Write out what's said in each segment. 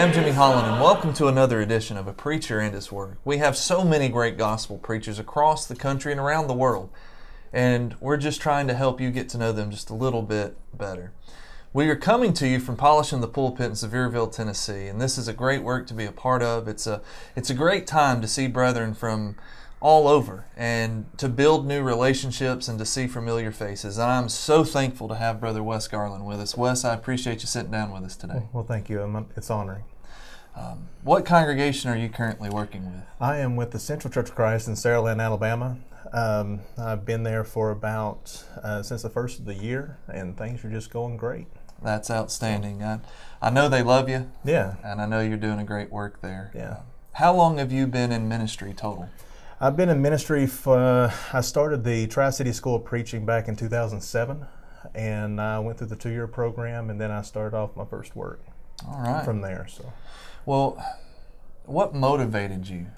I'm Jimmy Holland, and welcome to another edition of A Preacher and His Word. We have so many great gospel preachers across the country and around the world, and we're just trying to help you get to know them just a little bit better. We are coming to you from Polishing the Pulpit in Sevierville, Tennessee, and this is a great work to be a part of. It's a great time to see brethren from all over and to build new relationships and to see familiar faces. And I'm so thankful to have Brother Wes Garland with us. Wes, I appreciate you sitting down with us today. Well, thank you. It's honoring. What congregation are you currently working with? I am with the Central Church of Christ in Saraland, Alabama. I've been there for about since the first of the year, and things are just going great. That's outstanding. I know they love you. Yeah. And I know you're doing a great work there. Yeah. How long have you been in ministry total? I've been in ministry I started the Tri-City School of Preaching back in 2007, and I went through the 2-year program, and then I started off my first work. All right. From there. So, well, what motivated you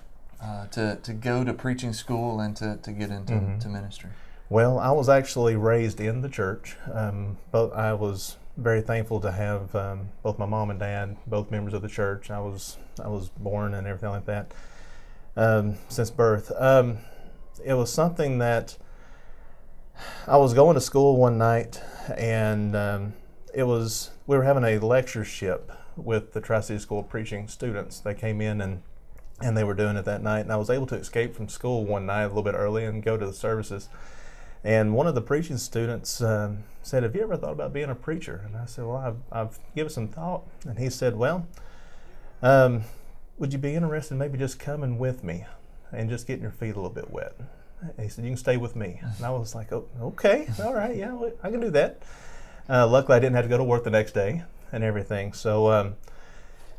to go to preaching school and to get into to ministry? Well, I was actually raised in the church, but I was very thankful to have both my mom and dad, both members of the church. I was born and everything like that. Since birth. It was something that I was going to school one night, and we were having a lectureship with the Tri-City School of Preaching students. They came in and they were doing it that night, and I was able to escape from school one night a little bit early and go to the services. And one of the preaching students said, "Have you ever thought about being a preacher?" And I said, "Well, I've given some thought." And he said, "Well, would you be interested in maybe just coming with me and just getting your feet a little bit wet?" And he said, "You can stay with me." And I was like, "Oh, okay, all right, yeah, I can do that." Luckily, I didn't have to go to work the next day and everything. So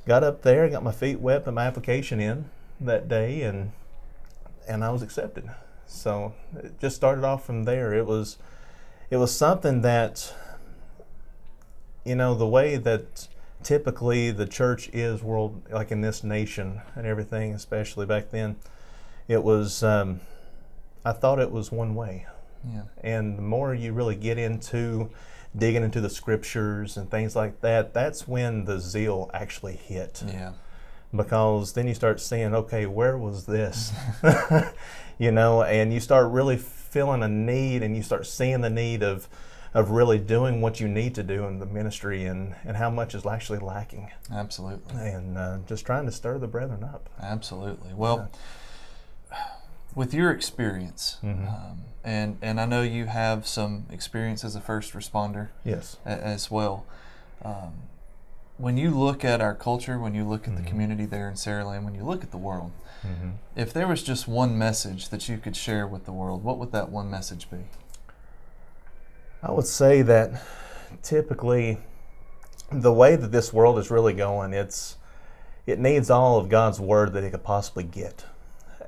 got up there, got my feet wet, put my application in that day, and I was accepted. So it just started off from there. It was something that, the way that typically the church is like in this nation and everything, especially back then, it was, I thought it was one way. Yeah. And the more you really get into digging into the scriptures and things like that, that's when the zeal actually hit. Yeah. Because then you start seeing, okay, where was this? And you start really feeling a need, and you start seeing the need of really doing what you need to do in the ministry, and how much is actually lacking. Absolutely. And just trying to stir the brethren up. Absolutely. Well, with your experience, and I know you have some experience as a first responder. Yes. As well. When you look at our culture, when you look at the community there in Saraland, when you look at the world, if there was just one message that you could share with the world, what would that one message be? I would say that typically the way that this world is really going, it needs all of God's word that it could possibly get.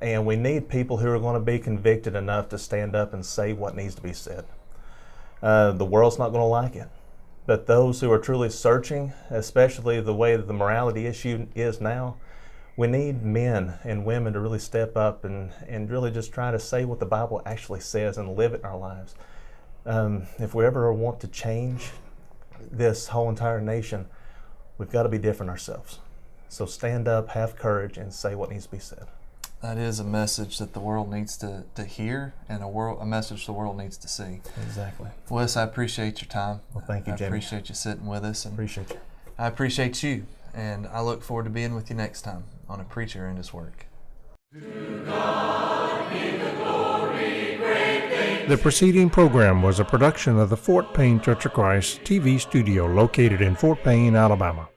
And we need people who are going to be convicted enough to stand up and say what needs to be said. The world's not going to like it. But those who are truly searching, especially the way that the morality issue is now, we need men and women to really step up and really just try to say what the Bible actually says and live it in our lives. If we ever want to change this whole entire nation, we've got to be different ourselves. So stand up, have courage, and say what needs to be said. That is a message that the world needs to hear, and a message the world needs to see. Exactly. Wes, I appreciate your time. Well, thank you, Jimmy. I appreciate you sitting with us. And appreciate you. I appreciate you, and I look forward to being with you next time on A Preacher and His Work. To God be the glory, great things. The preceding program was a production of the Fort Payne Church of Christ TV studio located in Fort Payne, Alabama.